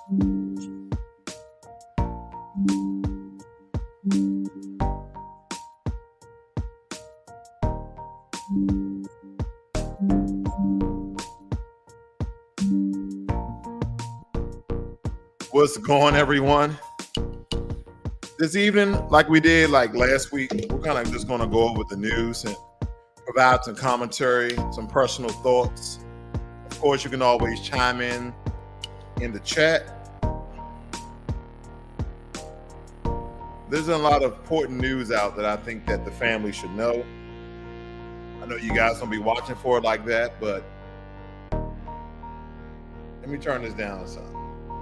What's going, everyone? This evening, like we did like last week, we're kind of just going to go over the news and provide some commentary, some personal thoughts. Of course, you can always chime in the chat. There's a lot of important news out that I think that the family should know. I know you guys don't be watching for it like that, but let me turn this down some.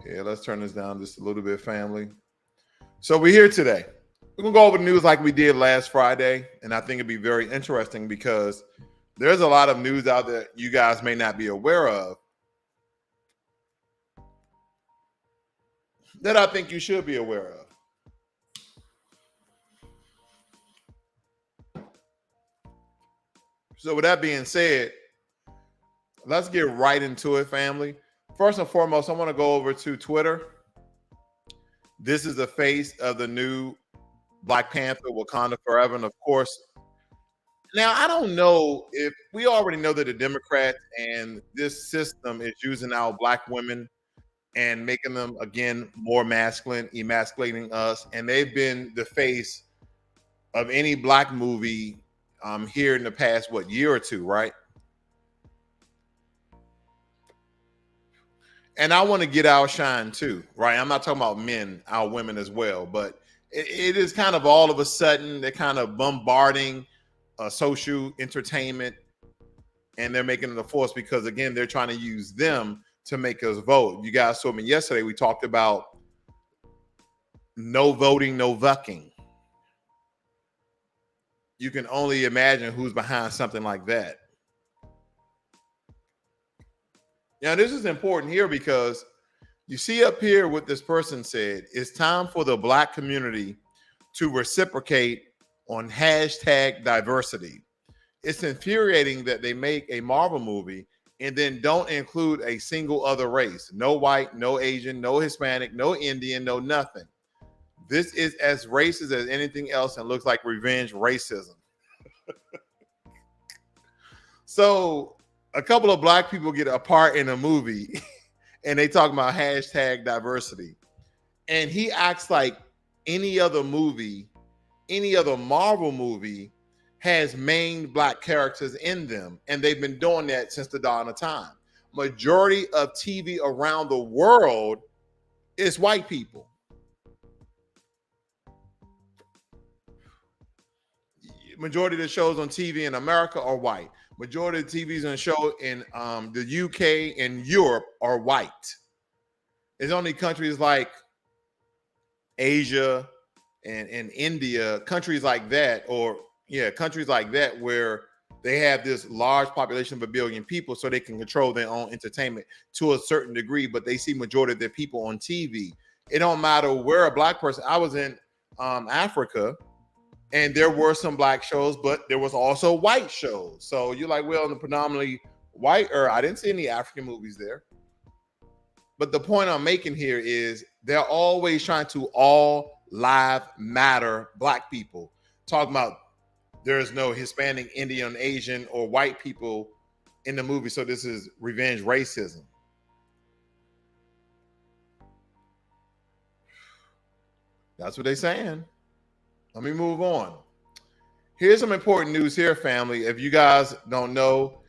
Yeah, let's turn this down just a little bit, family. So we're here today. We're going to go over the news like we did last Friday, and I think it'd be very interesting because there's a lot of news out there you guys may not be aware of that I think you should be aware of. So with that being said, let's get right into it, family. First and foremost, I want to go over to Twitter. This is the face of the new Black Panther, Wakanda Forever. And of course, now I don't know if we already know that the Democrats and this system is using our Black women and making them, again, more masculine, emasculating us. And they've been the face of any Black movie here in the past, year or two, right? And I want to get our shine too, right? I'm not talking about men, our women as well, but it is kind of all of a sudden they're kind of bombarding social entertainment, and they're making it a force because, again, they're trying to use them to make us vote. You guys saw me yesterday. We talked about no voting, no vucking. You can only imagine who's behind something like that. Now, this is important here because you see up here what this person said. It's time for the Black community to reciprocate on hashtag diversity. It's infuriating that they make a Marvel movie and then don't include a single other race. No white, no Asian, no Hispanic, no Indian, no nothing. This is as racist as anything else and looks like revenge racism. So a couple of Black people get a part in a movie and they talk about hashtag diversity. And he acts like any other movie, any other Marvel movie has main Black characters in them. And they've been doing that since the dawn of time. Majority of TV around the world is white people. Majority of the shows on TV in America are white. Majority of TVs on show in the UK and Europe are white. It's only countries like Asia and India, countries like that, countries like that where they have this large population of 1 billion people so they can control their own entertainment to a certain degree, but they see majority of their people on TV. It don't matter where a Black person. I was in Africa, and there were some Black shows, but there was also white shows. So you're like, well, in the predominantly white, or I didn't see any African movies there. But the point I'm making here is they're always trying to all live matter Black people. Talking about there's no Hispanic, Indian, Asian, or white people in the movie. So this is revenge racism. That's what they're saying. Let me move on. Here's some important news here, family. If you guys don't know,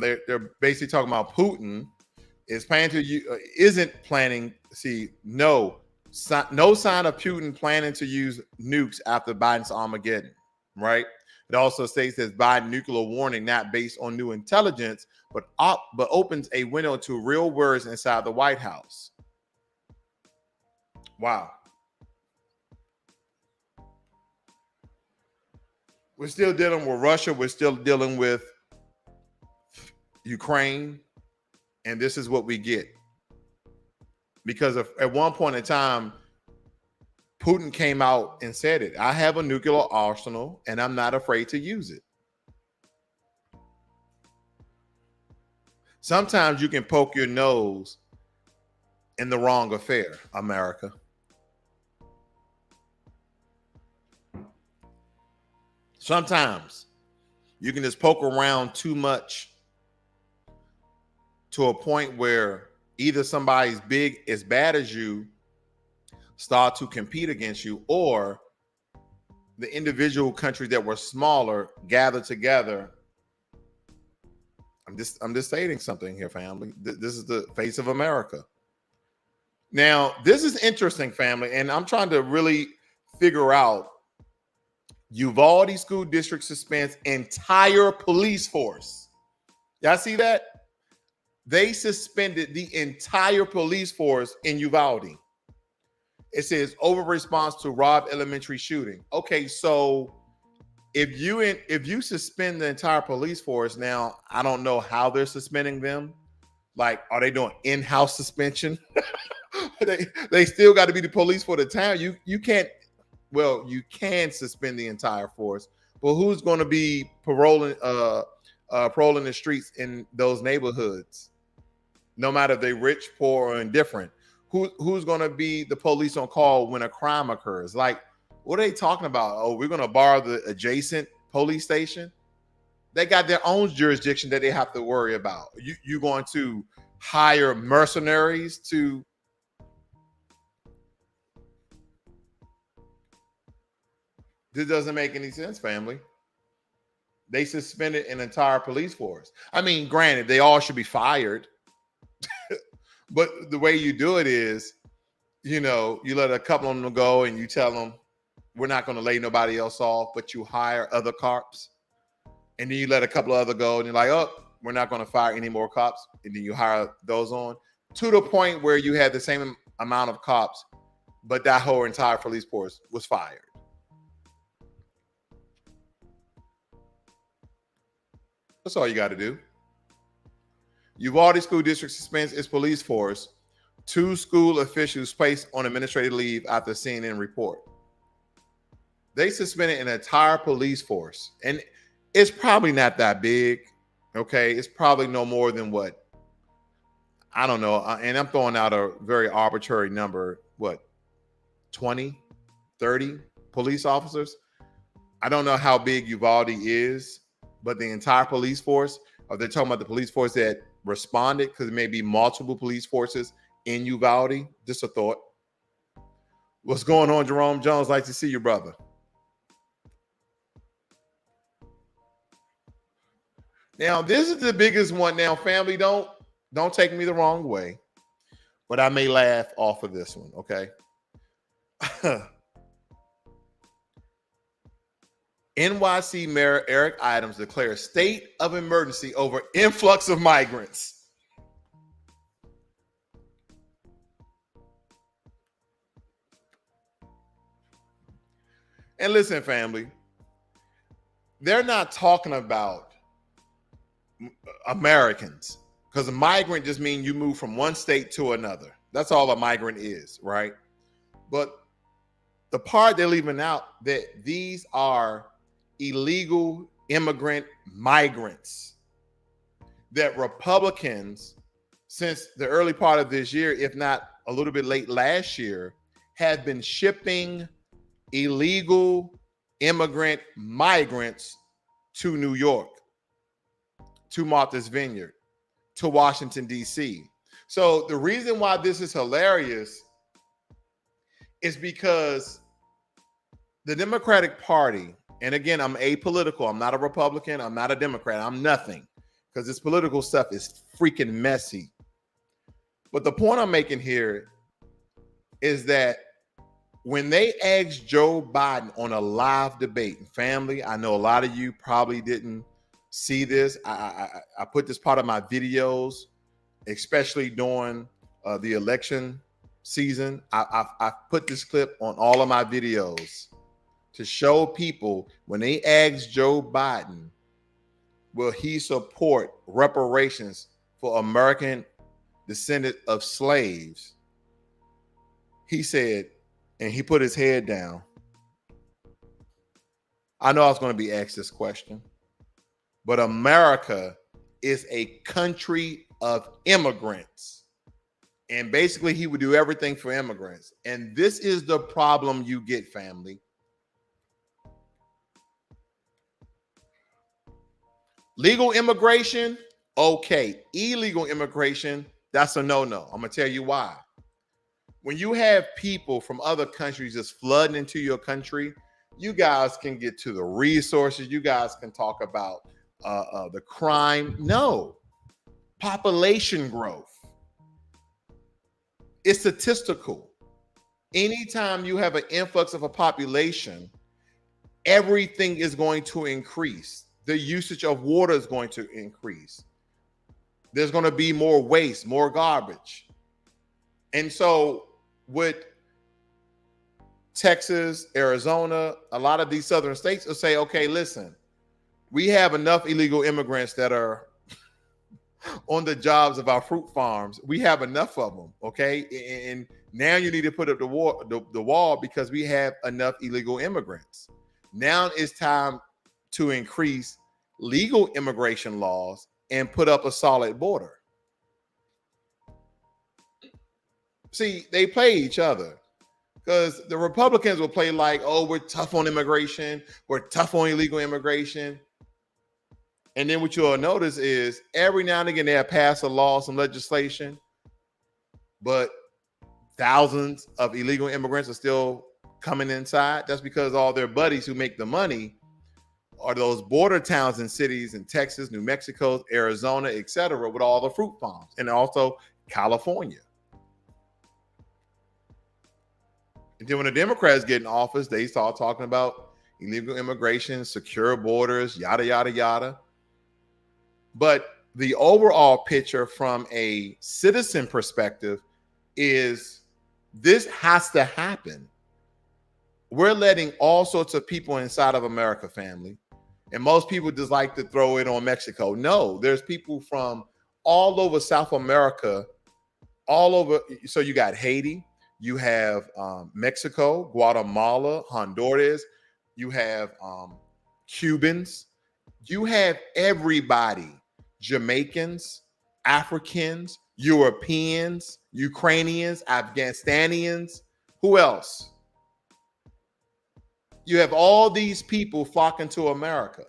they're basically talking about Putin isn't planning. No sign of Putin planning to use nukes after Biden's Armageddon. Right. It also states that Biden nuclear warning not based on new intelligence, but opens a window to real words inside the White House. Wow. We're still dealing with Russia. We're still dealing with Ukraine. And this is what we get. Because at one point in time, Putin came out and said it. I have a nuclear arsenal and I'm not afraid to use it. Sometimes you can poke your nose in the wrong affair, America. Sometimes you can just poke around too much to a point where either somebody's big as bad as you start to compete against you, or the individual countries that were smaller gather together. I'm just stating something here, family. This is the face of America. Now, this is interesting, family, and I'm trying to really figure out. Uvalde School District suspends entire police force. Y'all see that? They suspended the entire police force in Uvalde. It says over response to Robb Elementary shooting. Okay, so if you suspend the entire police force, now I don't know how they're suspending them. Like, are they doing in-house suspension? they still got to be the police for the town. You can't. Well, you can suspend the entire force, but who's going to be paroling the streets in those neighborhoods? No matter if they're rich, poor, or indifferent. Who's going to be the police on call when a crime occurs? Like, what are they talking about? Oh, we're going to borrow the adjacent police station? They got their own jurisdiction that they have to worry about. You're going to hire mercenaries to... This doesn't make any sense, family. They suspended an entire police force. I mean, granted, they all should be fired. But the way you do it is, you let a couple of them go and you tell them, we're not going to lay nobody else off, but you hire other cops. And then you let a couple of other go and you're like, oh, we're not going to fire any more cops. And then you hire those on to the point where you had the same amount of cops, but that whole entire police force was fired. That's all you got to do. Uvalde School District suspends its police force. 2 school officials placed on administrative leave after CNN report. They suspended an entire police force. And it's probably not that big. Okay. It's probably no more than what? I don't know. And I'm throwing out a very arbitrary number. What? 20, 30 police officers? I don't know how big Uvalde is, but the entire police force, or they're talking about the police force that responded, because it may be multiple police forces in Uvalde. Just a thought. What's going on, Jerome Jones? Like to see you, brother. Now, this is the biggest one. Now, family, don't take me the wrong way, but I may laugh off of this one, okay? NYC Mayor Eric Adams declares state of emergency over influx of migrants. And listen, family, they're not talking about Americans, because a migrant just means you move from one state to another. That's all a migrant is, right? But the part they're leaving out, that these are illegal immigrant migrants that Republicans, since the early part of this year, if not a little bit late last year, have been shipping illegal immigrant migrants to New York, to Martha's Vineyard, to Washington, D.C. So the reason why this is hilarious is because the Democratic Party, and again, I'm apolitical. I'm not a Republican. I'm not a Democrat. I'm nothing, because this political stuff is freaking messy. But the point I'm making here is that when they asked Joe Biden on a live debate, and family, I know a lot of you probably didn't see this. I put this part of my videos, especially during the election season. I put this clip on all of my videos to show people, when they asked Joe Biden, will he support reparations for American descendants of slaves? He said, and he put his head down, I know I was going to be asked this question, but America is a country of immigrants. And basically, he would do everything for immigrants. And this is the problem you get, family. Legal immigration, okay. Illegal immigration, that's a no-no. I'm going to tell you why. When you have people from other countries just flooding into your country, you guys can get to the resources. You guys can talk about the crime. No. Population growth. It's statistical. Anytime you have an influx of a population, everything is going to increase. The usage of water is going to increase. There's going to be more waste, more garbage. And so with Texas, Arizona, a lot of these southern states will say, okay, listen, we have enough illegal immigrants that are on the jobs of our fruit farms. We have enough of them, okay? And now you need to put up the wall because we have enough illegal immigrants. Now it's time to increase legal immigration laws and put up a solid border. See, they play each other because the Republicans will play like, oh, we're tough on immigration. We're tough on illegal immigration. And then what you'll notice is every now and again, they'll pass a law, some legislation, but thousands of illegal immigrants are still coming inside. That's because all their buddies who make the money are those border towns and cities in Texas, New Mexico, Arizona, etc., with all the fruit farms, and also California. And then when the Democrats get in office, they start talking about illegal immigration, secure borders, yada, yada, yada. But the overall picture from a citizen perspective is this has to happen. We're letting all sorts of people inside of America, family. And most people just like to throw it on Mexico. No, there's people from all over South America, all over. So you got Haiti, you have Mexico, Guatemala, Honduras, you have Cubans, you have everybody, Jamaicans, Africans, Europeans, Ukrainians, Afghanistanians, who else? You have all these people flocking to America.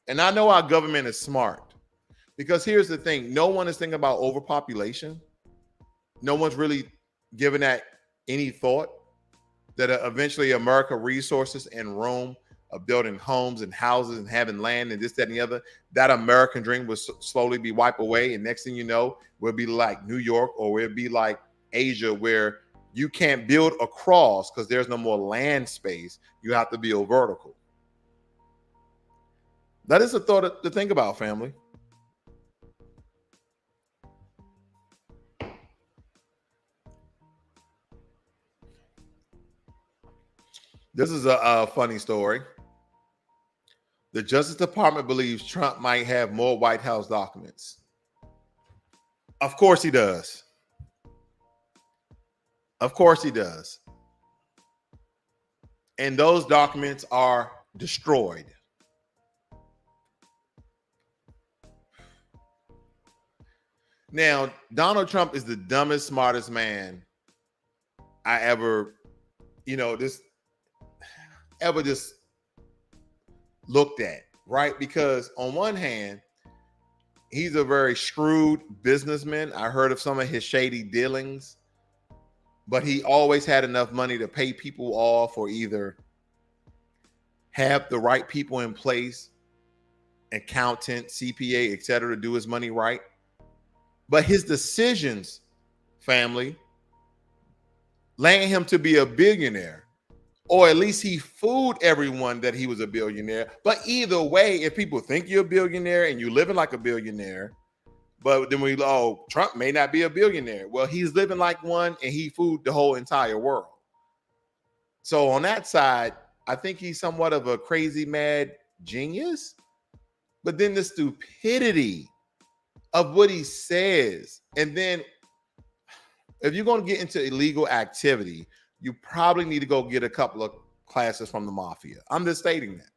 And I know our government is smart because here's the thing. No one is thinking about overpopulation. No one's really giving that any thought that eventually America resources and room of building homes and houses and having land and this, that, and the other, that American dream will slowly be wiped away. And next thing you know, we'll be like New York or we'll be like Asia where you can't build across because there's no more land space. You have to build vertical. That is a thought to think about, family. This is a funny story. The Justice Department believes Trump might have more White House documents. Of course he does. Of course he does. And those documents are destroyed. Now, Donald Trump is the dumbest, smartest man I ever, just looked at, right? Because on one hand, he's a very shrewd businessman. I heard of some of his shady dealings, but he always had enough money to pay people off or either have the right people in place, accountant, CPA, etc., to do his money right. But his decisions, family, land him to be a billionaire, or at least he fooled everyone that he was a billionaire. But either way, if people think you're a billionaire and you're living like a billionaire, but then Trump may not be a billionaire. Well, he's living like one and he fooled the whole entire world. So on that side, I think he's somewhat of a crazy, mad genius. But then the stupidity of what he says. And then if you're going to get into illegal activity, you probably need to go get a couple of classes from the mafia. I'm just stating that.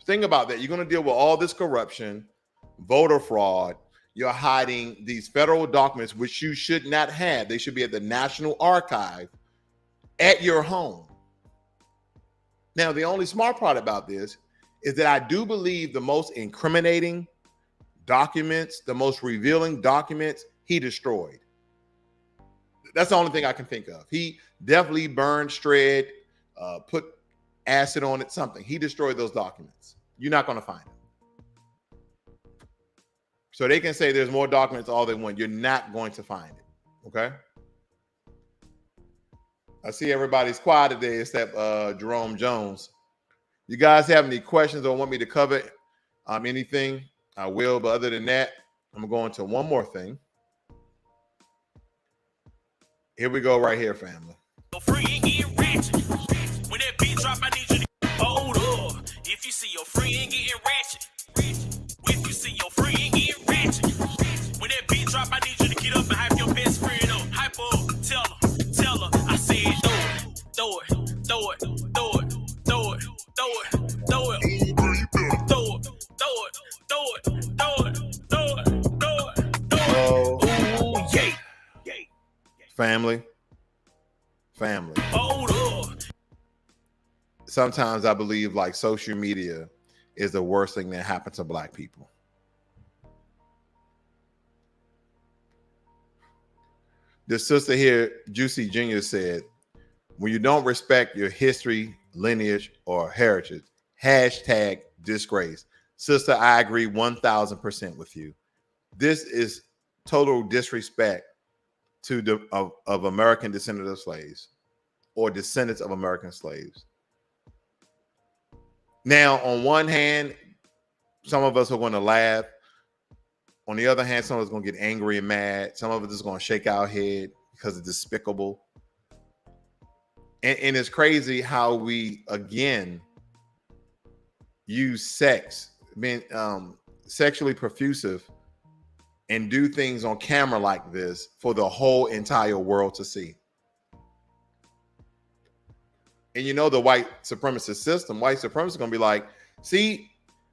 Think about that. You're going to deal with all this corruption, voter fraud. You're hiding these federal documents, which you should not have. They should be at the National Archive at your home. Now, the only smart part about this is that I do believe the most incriminating documents, the most revealing documents, he destroyed. That's the only thing I can think of. He definitely burned, shred, put acid on it, something. He destroyed those documents. You're not going to find them. So they can say there's more documents all they want. You're not going to find it. Okay? I see everybody's quiet today except Jerome Jones. You guys have any questions or want me to cover anything? I will, but other than that, I'm going to one more thing. Here we go right here, family. Free and getting ratchet. When that beat drop, I need you to hold up. If you see your friend getting ratchet. If you see your friend getting ratchet. When that beat drop, I need you to get up and hype your best friend up. Hype up, tell her. I said throw it. Oh, yeah. Family. Sometimes I believe like social media is the worst thing that happened to Black people. The sister here, Juicy Jr., said, when you don't respect your history, lineage, or heritage, hashtag disgrace. Sister, I agree 1000% with you. This is total disrespect to of American descendants of slaves or descendants of American slaves. Now, on one hand, some of us are going to laugh. On the other hand, some of us are going to get angry and mad. Some of us is going to shake our head because it's despicable. And it's crazy how we, again, use sex, being sexually profusive, and do things on camera like this for the whole entire world to see. And you know the white supremacist system, white supremacists are going to be like, see,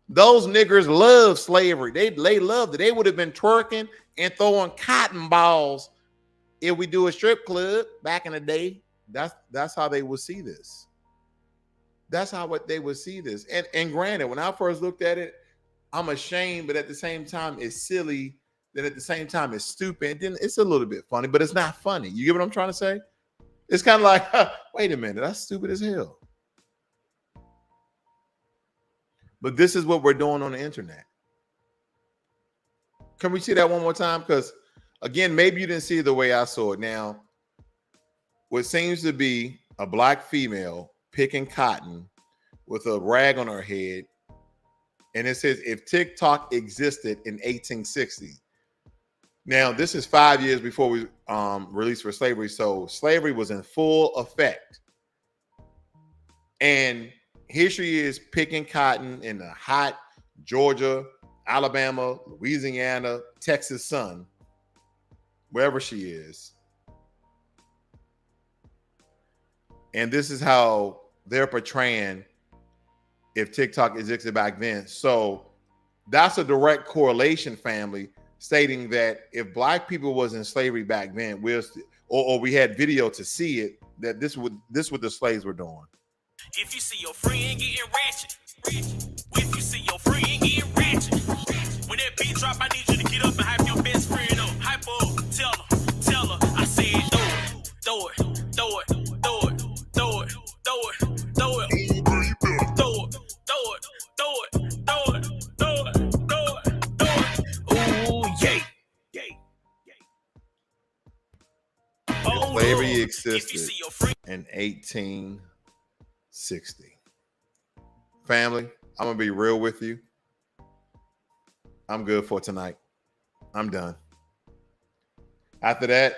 those niggers love slavery. They loved it. They would have been twerking and throwing cotton balls if we do a strip club back in the day. That's how they would see this. That's how they would see this. And granted, when I first looked at it, I'm ashamed, but at the same time, it's silly. Then at the same time, it's stupid. Then it's a little bit funny, but it's not funny. You get what I'm trying to say? It's kind of like, wait a minute, that's stupid as hell. But this is what we're doing on the internet. Can we see that one more time? Because again, maybe you didn't see it the way I saw it. Now, what seems to be a Black female picking cotton with a rag on her head. And it says, if TikTok existed in 1860. Now, this is 5 years before we released for slavery. So slavery was in full effect. And here she is picking cotton in the hot Georgia, Alabama, Louisiana, Texas sun, wherever she is. And this is how they're portraying if TikTok existed back then. So that's a direct correlation, family, stating that if Black people was in slavery back then, or we had video to see it, that this what the slaves were doing. If you see your friend getting ratchet, if you see your friend getting ratchet, when that beat drop, I need you to get up and hype your best friend up. Hype up, tell her, I said throw it. Slavery existed in 1860. Family, I'm gonna be real with you. I'm good for tonight. I'm done. After that,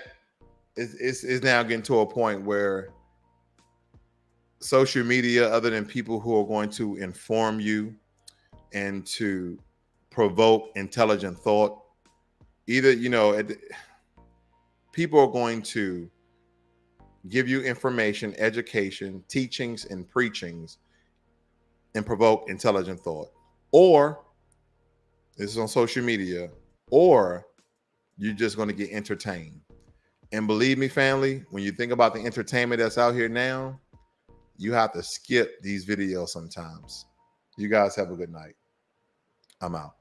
it's now getting to a point where social media, other than people who are going to inform you and to provoke intelligent thought, either, people are going to give you information, education, teachings, and preachings and provoke intelligent thought. Or this is on social media, or you're just going to get entertained. And believe me, family, when you think about the entertainment that's out here now, you have to skip these videos sometimes. You guys have a good night. I'm out.